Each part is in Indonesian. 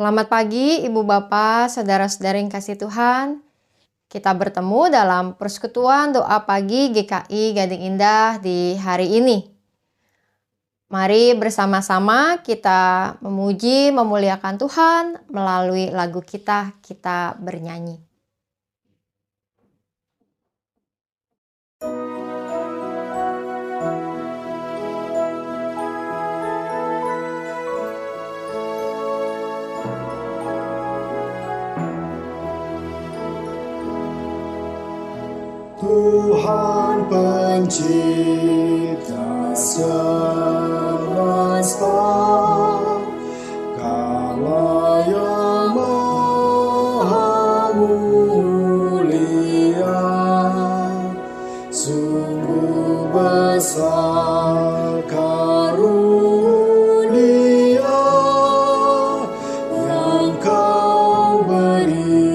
Selamat pagi Ibu Bapak, Saudara-saudara yang kasih Tuhan. Kita bertemu dalam persekutuan doa pagi GKI Gading Indah di hari ini. Mari bersama-sama kita memuji, memuliakan Tuhan melalui lagu kita bernyanyi. Tuhan pencipta semesta, Kala yang maha mulia, sungguh besar karunia yang Kau beri.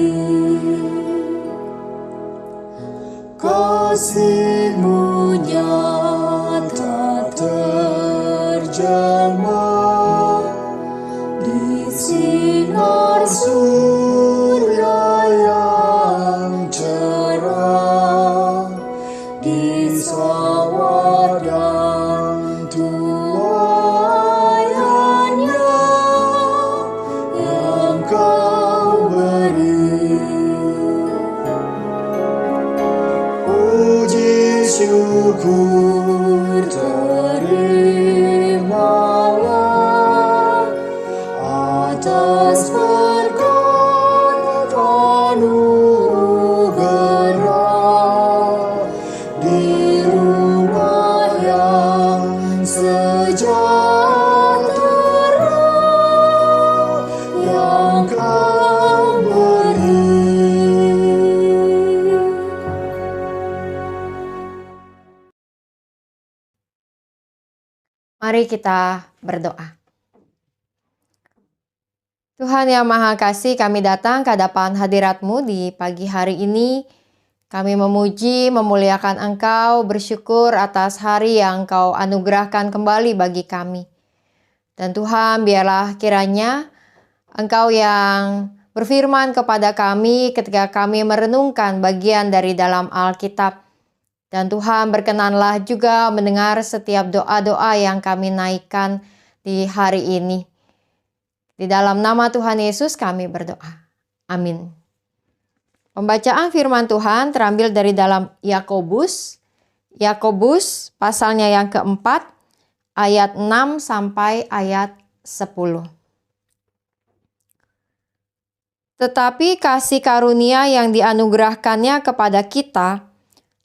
Kasih-Mu nyata terjemah di sinar surya yang cerah, di sawah dan tuaiannya yang Kau beri. Puji syukur terimalah atas berkat anugerah di rumah yang sejahtera yang Kau beri. Mari kita berdoa. Tuhan yang Maha Kasih, kami datang ke hadapan hadirat-Mu di pagi hari ini. Kami memuji, memuliakan Engkau, bersyukur atas hari yang Engkau anugerahkan kembali bagi kami. Dan Tuhan, biarlah kiranya Engkau yang berfirman kepada kami ketika kami merenungkan bagian dari dalam Alkitab. Dan Tuhan, berkenanlah juga mendengar setiap doa-doa yang kami naikkan di hari ini. Di dalam nama Tuhan Yesus kami berdoa. Amin. Pembacaan firman Tuhan terambil dari dalam Yakobus pasalnya yang keempat, ayat 6 sampai ayat 10. Tetapi kasih karunia yang dianugerahkannya kepada kita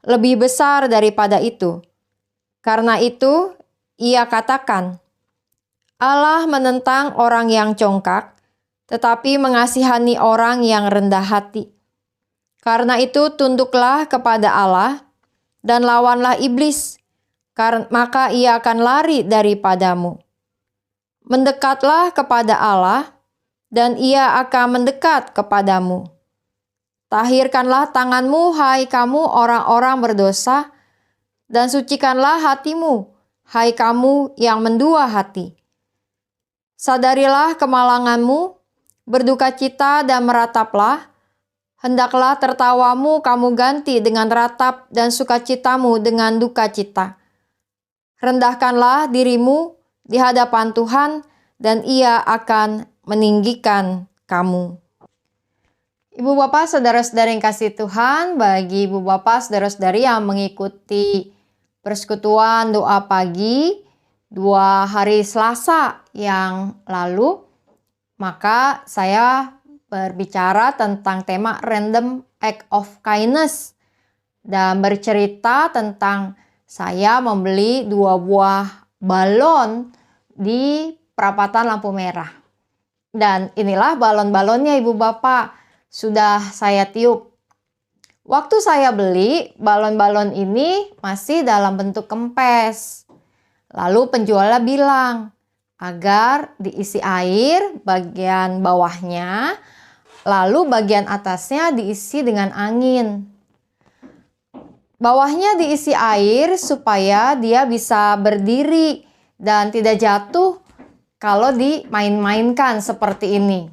lebih besar daripada itu. Karena itu, ia katakan, Allah menentang orang yang congkak, tetapi mengasihani orang yang rendah hati. Karena itu, tunduklah kepada Allah dan lawanlah iblis, maka ia akan lari daripadamu. Mendekatlah kepada Allah, dan ia akan mendekat kepadamu. Tahirkanlah tanganmu, hai kamu orang-orang berdosa, dan sucikanlah hatimu, hai kamu yang mendua hati. Sadarilah kemalanganmu, berdukacita dan merataplah. Hendaklah tertawamu kamu ganti dengan ratap dan sukacitamu dengan dukacita. Rendahkanlah dirimu di hadapan Tuhan, dan Ia akan meninggikan kamu. Ibu Bapak, Saudara-saudara yang kasih Tuhan, bagi Ibu Bapak, Saudara-saudari yang mengikuti persekutuan doa pagi 2 hari Selasa yang lalu, maka saya berbicara tentang tema Random Act of Kindness dan bercerita tentang saya membeli 2 buah balon di perapatan lampu merah. Dan inilah balon-balonnya Ibu Bapak. Sudah saya tiup. Waktu saya beli, balon-balon ini masih dalam bentuk kempes. Lalu penjualnya bilang agar diisi air bagian bawahnya, lalu bagian atasnya diisi dengan angin. Bawahnya diisi air supaya dia bisa berdiri dan tidak jatuh kalau dimain-mainkan seperti ini.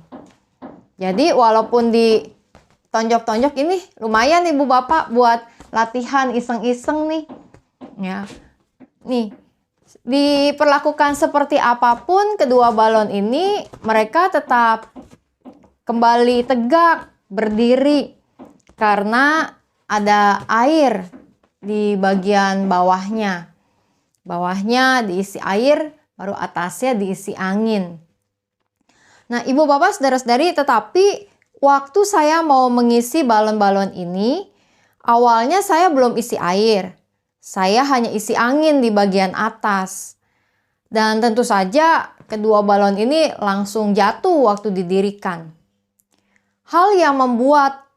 Jadi walaupun ditonjok-tonjok ini lumayan Ibu Bapak buat latihan iseng-iseng nih. Ya. Nih, diperlakukan seperti apapun kedua balon ini, mereka tetap kembali tegak, berdiri karena ada air di bagian bawahnya. Bawahnya diisi air, baru atasnya diisi angin. Nah, Ibu Bapak Saudara-saudari, tetapi waktu saya mau mengisi balon-balon ini, awalnya saya belum isi air. Saya hanya isi angin di bagian atas. Dan tentu saja kedua balon ini langsung jatuh waktu didirikan. Hal yang membuat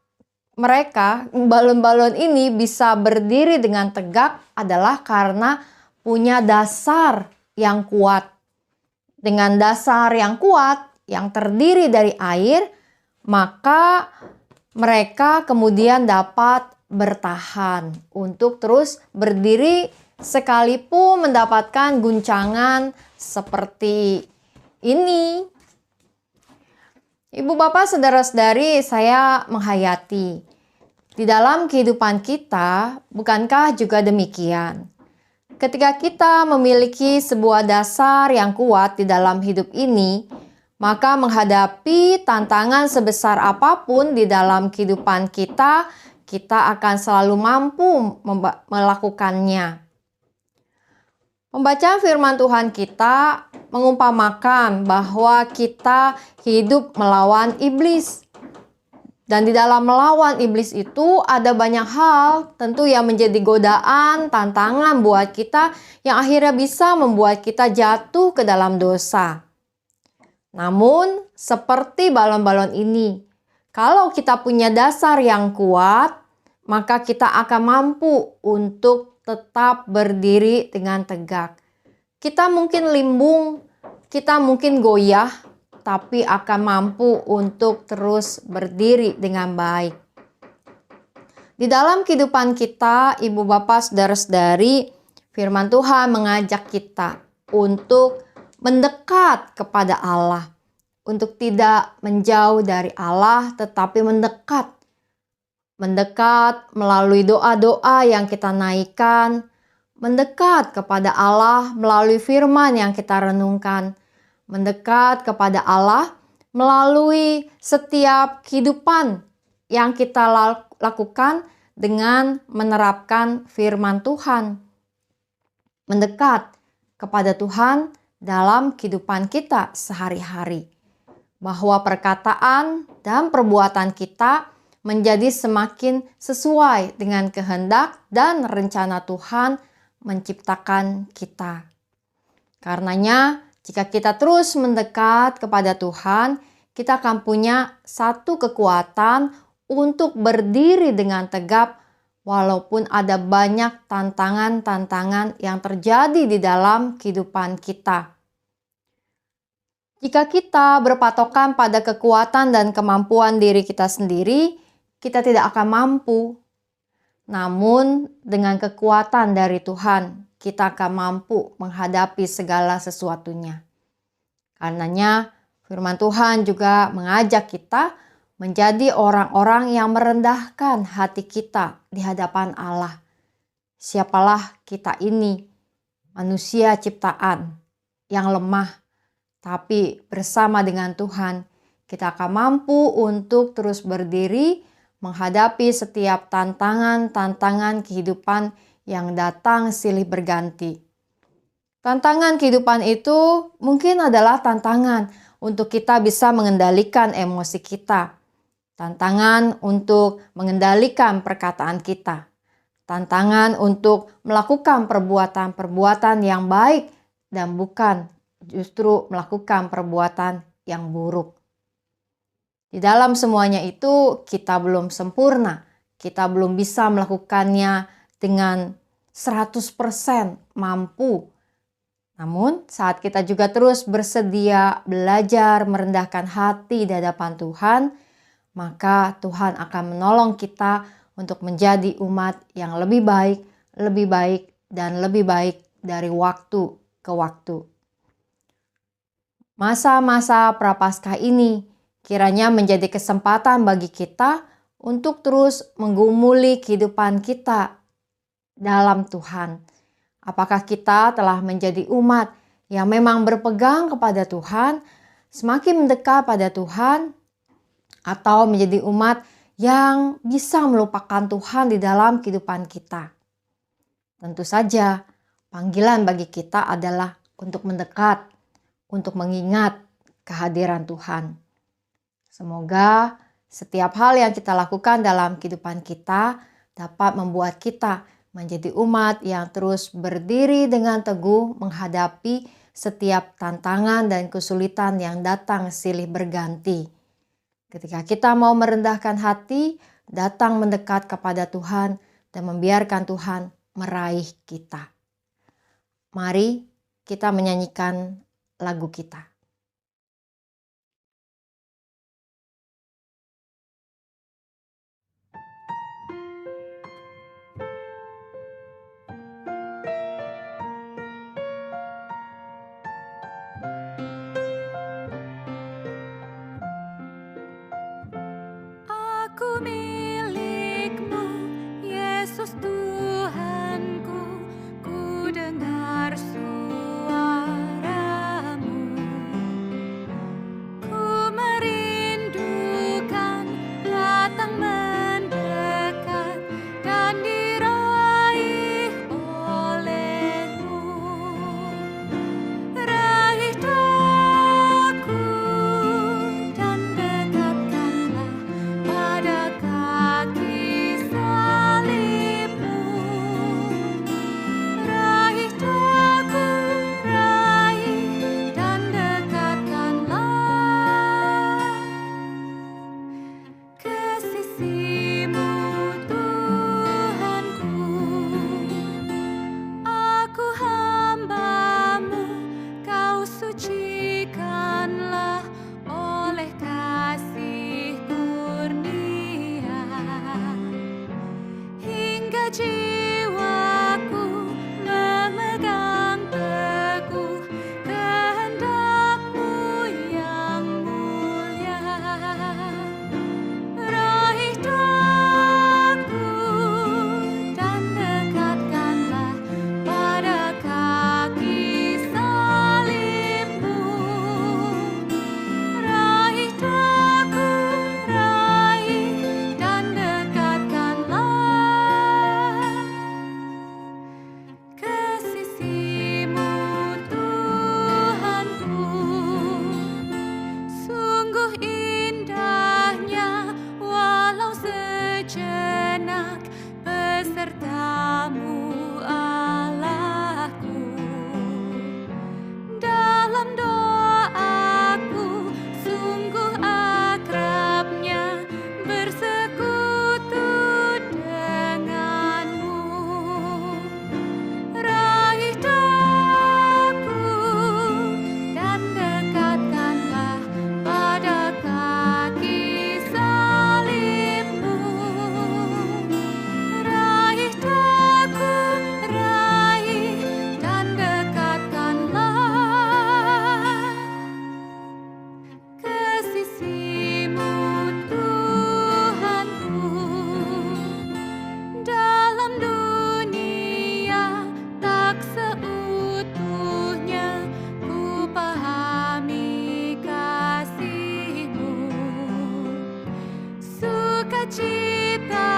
mereka, balon-balon ini bisa berdiri dengan tegak adalah karena punya dasar yang kuat. Dengan dasar yang kuat, yang terdiri dari air, maka mereka kemudian dapat bertahan untuk terus berdiri sekalipun mendapatkan guncangan seperti ini. Ibu Bapak Saudara-saudari, saya menghayati di dalam kehidupan kita, bukankah juga demikian? Ketika kita memiliki sebuah dasar yang kuat di dalam hidup ini, maka menghadapi tantangan sebesar apapun di dalam kehidupan kita, kita akan selalu mampu melakukannya. Membaca firman Tuhan kita mengumpamakan bahwa kita hidup melawan iblis. Dan di dalam melawan iblis itu ada banyak hal tentu yang menjadi godaan, tantangan buat kita yang akhirnya bisa membuat kita jatuh ke dalam dosa. Namun seperti balon-balon ini, kalau kita punya dasar yang kuat, maka kita akan mampu untuk tetap berdiri dengan tegak. Kita mungkin limbung, kita mungkin goyah, tapi akan mampu untuk terus berdiri dengan baik. Di dalam kehidupan kita, Ibu Bapak Saudara-saudari, firman Tuhan mengajak kita untuk mendekat kepada Allah, untuk tidak menjauh dari Allah tetapi mendekat. Mendekat melalui doa-doa yang kita naikkan, mendekat kepada Allah melalui firman yang kita renungkan, mendekat kepada Allah melalui setiap kehidupan yang kita lakukan dengan menerapkan firman Tuhan. Mendekat kepada Tuhan dalam kehidupan kita sehari-hari. Bahwa perkataan dan perbuatan kita menjadi semakin sesuai dengan kehendak dan rencana Tuhan menciptakan kita. Karenanya, jika kita terus mendekat kepada Tuhan, kita akan punya satu kekuatan untuk berdiri dengan tegap walaupun ada banyak tantangan-tantangan yang terjadi di dalam kehidupan kita. Jika kita berpatokan pada kekuatan dan kemampuan diri kita sendiri, kita tidak akan mampu. Namun, dengan kekuatan dari Tuhan, kita akan mampu menghadapi segala sesuatunya. Karenanya, firman Tuhan juga mengajak kita menjadi orang-orang yang merendahkan hati kita di hadapan Allah. Siapalah kita ini, manusia ciptaan yang lemah, tapi bersama dengan Tuhan, kita akan mampu untuk terus berdiri menghadapi setiap tantangan-tantangan kehidupan yang datang silih berganti. Tantangan kehidupan itu mungkin adalah tantangan untuk kita bisa mengendalikan emosi kita. Tantangan untuk mengendalikan perkataan kita. Tantangan untuk melakukan perbuatan-perbuatan yang baik dan bukan justru melakukan perbuatan yang buruk. Di dalam semuanya itu kita belum sempurna. Kita belum bisa melakukannya dengan 100% mampu. Namun saat kita juga terus bersedia belajar merendahkan hati di hadapan Tuhan, maka Tuhan akan menolong kita untuk menjadi umat yang lebih baik, dan lebih baik dari waktu ke waktu. Masa-masa Prapaskah ini Kiranya menjadi kesempatan bagi kita untuk terus menggumuli kehidupan kita dalam Tuhan. Apakah kita telah menjadi umat yang memang berpegang kepada Tuhan, semakin mendekat pada Tuhan, atau menjadi umat yang bisa melupakan Tuhan di dalam kehidupan kita? Tentu saja, panggilan bagi kita adalah untuk mendekat, untuk mengingat kehadiran Tuhan. Semoga setiap hal yang kita lakukan dalam kehidupan kita dapat membuat kita menjadi umat yang terus berdiri dengan teguh menghadapi setiap tantangan dan kesulitan yang datang silih berganti. Ketika kita mau merendahkan hati, datang mendekat kepada Tuhan dan membiarkan Tuhan meraih kita. Mari kita menyanyikan lagu kita. Aku milik-Mu, Yesus Tuhanku, ku dengar suara-Mu. Ku merindukan datang mendekat dan diraih oleh-Mu. Raih daku dan dekatkanlah pada kaki salib-Mu. Raih daku, raih dan dekatkanlah ke sisi-Mu, Tuhanku. Aku hamba-Mu, Kau sucikanlah oleh kasih kurnia, hingga jiwaku memegang teguh kehendak-Mu yang mulia. Raih daku dan dekatkanlah pada kaki salib-Mu. Raih daku, raih dan dekatkanlah ke sisi-Mu, Tuhanku. Sungguh indahnya walau sejenak beserta-Mu, Allahku. Dalam doaku sungguh akrabnya bersekutu dengan-Mu. Raih daku dan dekatkanlah pada kaki salib-Mu. Raih daku, raih dan dekatkanlah ke sisi-Mu, Tuhanku. Dalam dunia tak seutuhnya ku pahami kasih-Mu. Sukacita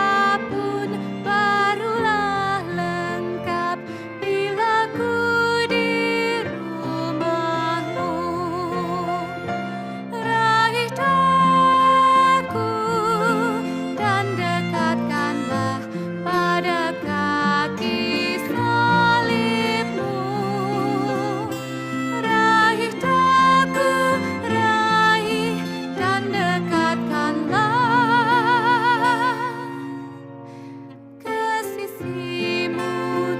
pun barulah lengkap bila ku di rumah-Mu. Raih daku dan dekatkanlah pada kaki salib-Mu. Raih daku, raih dan dekatkanlah ke sisi-Mu,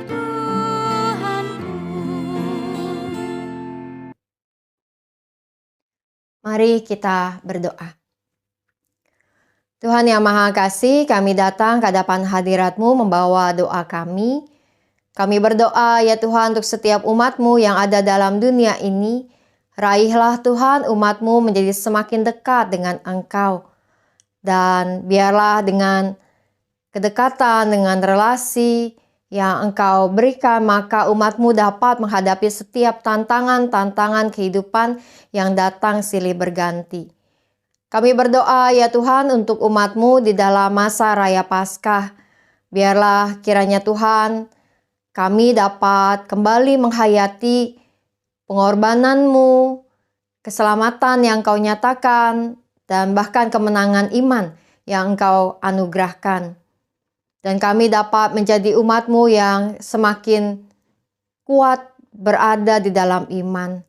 Tuhanku. Mari kita berdoa. Tuhan yang Maha Kasih, kami datang ke hadapan hadirat-Mu membawa doa kami. Kami berdoa ya Tuhan untuk setiap umat-Mu yang ada dalam dunia ini. Raihlah Tuhan umat-Mu menjadi semakin dekat dengan Engkau. Dan biarlah dengan kedekatan, dengan relasi yang Engkau berikan, maka umat-Mu dapat menghadapi setiap tantangan-tantangan kehidupan yang datang silih berganti. Kami berdoa ya Tuhan untuk umat-Mu di dalam masa Raya Paskah. Biarlah kiranya Tuhan kami dapat kembali menghayati pengorbanan-Mu, keselamatan yang Kau nyatakan, dan bahkan kemenangan iman yang Engkau anugerahkan. Dan kami dapat menjadi umat-Mu yang semakin kuat berada di dalam iman.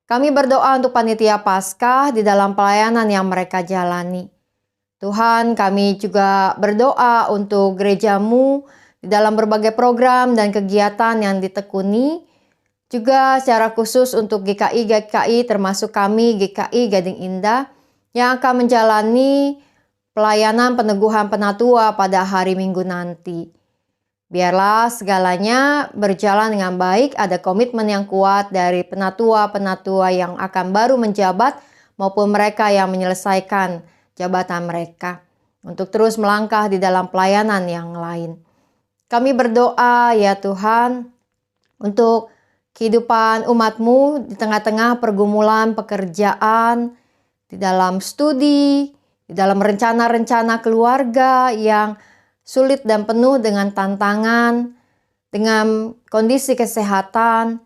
Kami berdoa untuk panitia Paskah di dalam pelayanan yang mereka jalani. Tuhan, kami juga berdoa untuk gereja-Mu di dalam berbagai program dan kegiatan yang ditekuni. Juga secara khusus untuk GKI termasuk kami GKI Gading Indah yang akan menjalani pelayanan peneguhan penatua pada hari Minggu nanti. Biarlah segalanya berjalan dengan baik, ada komitmen yang kuat dari penatua-penatua yang akan baru menjabat maupun mereka yang menyelesaikan jabatan mereka untuk terus melangkah di dalam pelayanan yang lain. Kami berdoa ya Tuhan untuk kehidupan umat-Mu di tengah-tengah pergumulan pekerjaan, di dalam studi, di dalam rencana-rencana keluarga yang sulit dan penuh dengan tantangan, dengan kondisi kesehatan.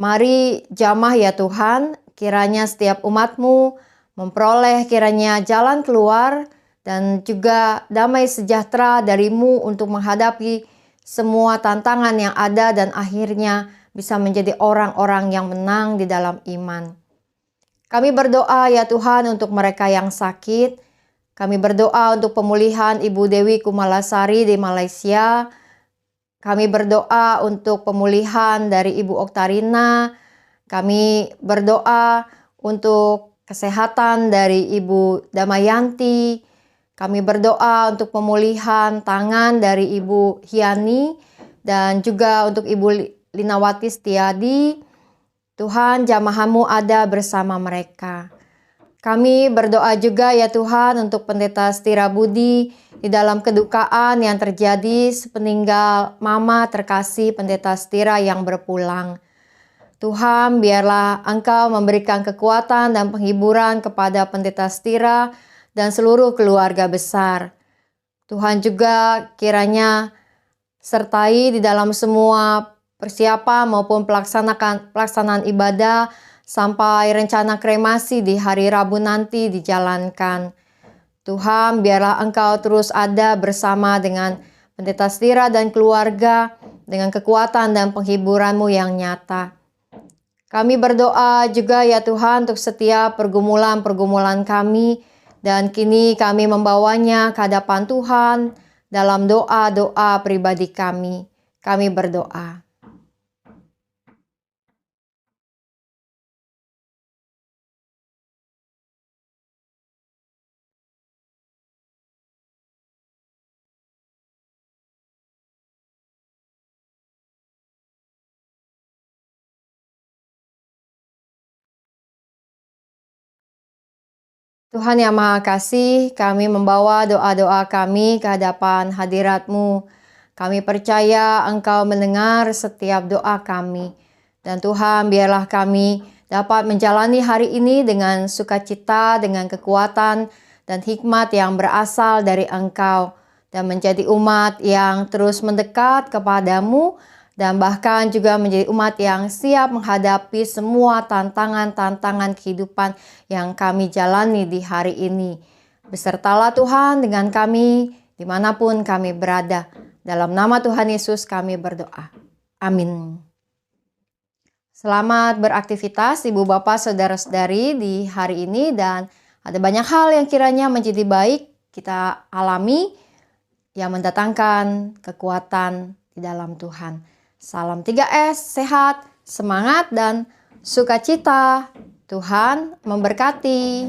Mari jamah ya Tuhan, kiranya setiap umat-Mu memperoleh kiranya jalan keluar dan juga damai sejahtera dari-Mu untuk menghadapi semua tantangan yang ada dan akhirnya bisa menjadi orang-orang yang menang di dalam iman. Kami berdoa ya Tuhan untuk mereka yang sakit. Kami berdoa untuk pemulihan Ibu Dewi Kumalasari di Malaysia. Kami berdoa untuk pemulihan dari Ibu Oktarina. Kami berdoa untuk kesehatan dari Ibu Damayanti. Kami berdoa untuk pemulihan tangan dari Ibu Hiani dan juga untuk Ibu Linawati Setiadi. Tuhan, jamaah-Mu ada bersama mereka. Kami berdoa juga ya Tuhan untuk Pendeta Setira Budi di dalam kedukaan yang terjadi sepeninggal Mama terkasih Pendeta Setira yang berpulang. Tuhan, biarlah Engkau memberikan kekuatan dan penghiburan kepada Pendeta Setira dan seluruh keluarga besar. Tuhan juga kiranya sertai di dalam semua persiapan maupun pelaksanaan ibadah sampai rencana kremasi di hari Rabu nanti dijalankan. Tuhan, biarlah Engkau terus ada bersama dengan Pendeta Setira dan keluarga dengan kekuatan dan penghiburan-Mu yang nyata. Kami berdoa juga ya Tuhan untuk setiap pergumulan-pergumulan kami dan kini kami membawanya ke hadapan Tuhan dalam doa-doa pribadi kami. Kami berdoa. Tuhan yang Maha Kasih, kami membawa doa-doa kami ke hadapan hadirat-Mu. Kami percaya Engkau mendengar setiap doa kami. Dan Tuhan, biarlah kami dapat menjalani hari ini dengan sukacita, dengan kekuatan dan hikmat yang berasal dari Engkau. Dan menjadi umat yang terus mendekat kepadamu dan bahkan juga menjadi umat yang siap menghadapi semua tantangan-tantangan kehidupan yang kami jalani di hari ini. Besertalah Tuhan dengan kami dimanapun kami berada. Dalam nama Tuhan Yesus kami berdoa. Amin. Selamat beraktivitas Ibu Bapak Saudara-saudari di hari ini dan ada banyak hal yang kiranya menjadi baik kita alami yang mendatangkan kekuatan di dalam Tuhan. Salam 3S, sehat, semangat, dan sukacita. Tuhan memberkati.